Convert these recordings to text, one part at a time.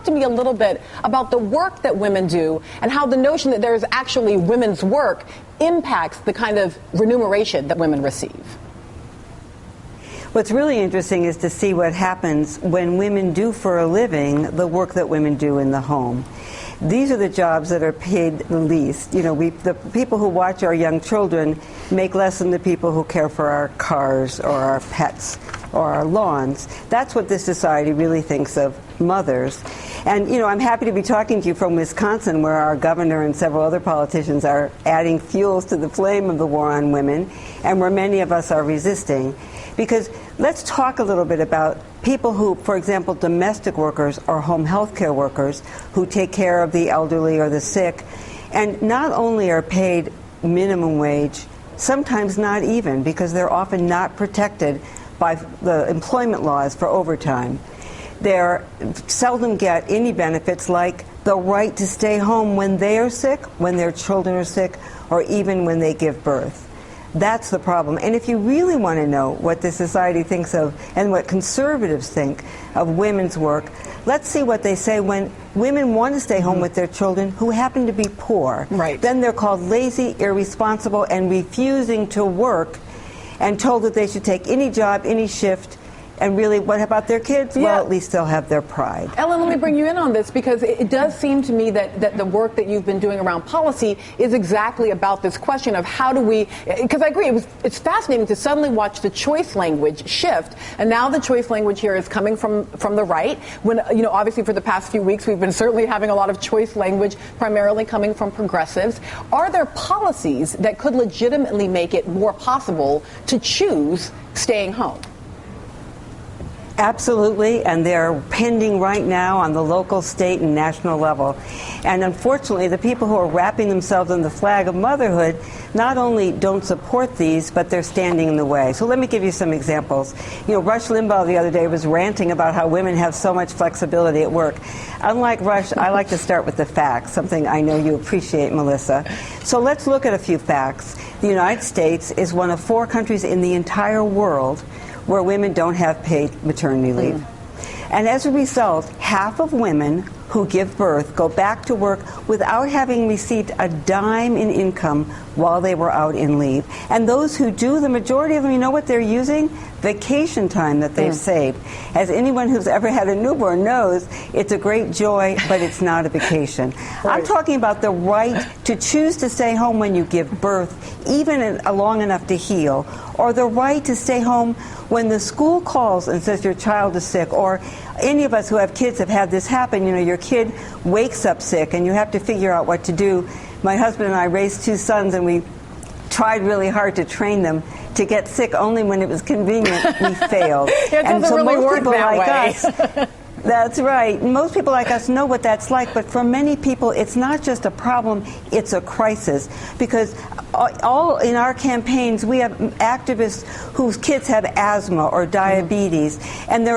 talk to me a little bit about the work that women do and how the notion that there is actually women's work impacts the kind of remuneration that women receive. What's really interesting is to see what happens when women do for a living the work that women do in the home. These are the jobs that are paid the least. You know, the people who watch our young children make less than the people who care for our cars or our pets or our lawns. That's what this society really thinks of mothers. And, you know, I'm happy to be talking to you from Wisconsin, where our governor and several other politicians are adding fuels to the flame of the war on women, and where many of us are resisting. Because let's talk a little bit about people who, for example, domestic workers or home health care workers who take care of the elderly or the sick, and not only are paid minimum wage, sometimes not even, because they're often not protected by the employment laws for overtime. They seldom get any benefits like the right to stay home when they are sick, when their children are sick, or even when they give birth. That's the problem. And if you really want to know what the society thinks of and what conservatives think of women's work, let's see what they say when women want to stay home with their children who happen to be poor. Right. Then they're called lazy, irresponsible, and refusing to work, and told that they should take any job, any shift. And really, what about their kids? Yeah. Well, at least they'll have their pride. Ellen, let me bring you in on this, because it does seem to me that the work that you've been doing around policy is exactly about this question of how do we, because I agree, it's fascinating to suddenly watch the choice language shift, and now the choice language here is coming from the right, when, you know, obviously for the past few weeks we've been certainly having a lot of choice language primarily coming from progressives. Are there policies that could legitimately make it more possible to choose staying home? Absolutely, and they're pending right now on the local, state, and national level. And unfortunately, the people who are wrapping themselves in the flag of motherhood not only don't support these, but they're standing in the way. So let me give you some examples. You know, Rush Limbaugh the other day was ranting about how women have so much flexibility at work. Unlike Rush, I like to start with the facts, something I know you appreciate, Melissa. So let's look at a few facts. The United States is one of 4 countries in the entire world where women don't have paid maternity leave. And as a result, half of women who give birth go back to work without having received a dime in income while they were out in leave. And those who do, the majority of them, you know what they're using? Vacation time that they've saved. As anyone who's ever had a newborn knows, it's a great joy, but it's not a vacation. Right. I'm talking about the right to choose to stay home when you give birth, even long enough to heal, or the right to stay home when the school calls and says your child is sick, or any of us who have kids have had this happen. You know, your kid wakes up sick and you have to figure out what to do. My husband and I raised 2 sons, and we tried really hard to train them to get sick only when it was convenient. We failed. And so really most people like us, that's right. Most people like us know what that's like, but for many people, it's not just a problem, it's a crisis. Because all in our campaigns, we have activists whose kids have asthma or diabetes, and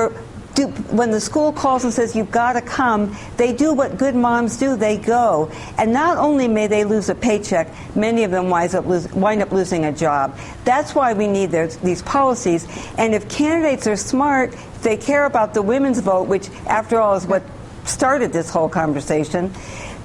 when the school calls and says, you've got to come, they do what good moms do, they go. And not only may they lose a paycheck, many of them wind up losing a job. That's why we need these policies. And if candidates are smart, if they care about the women's vote, which after all is what started this whole conversation,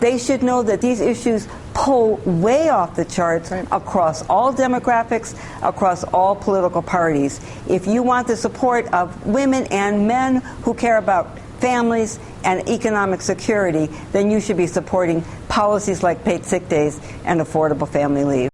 they should know that these issues pull way off the charts across all demographics, across all political parties. If you want the support of women and men who care about families and economic security, then you should be supporting policies like paid sick days and affordable family leave.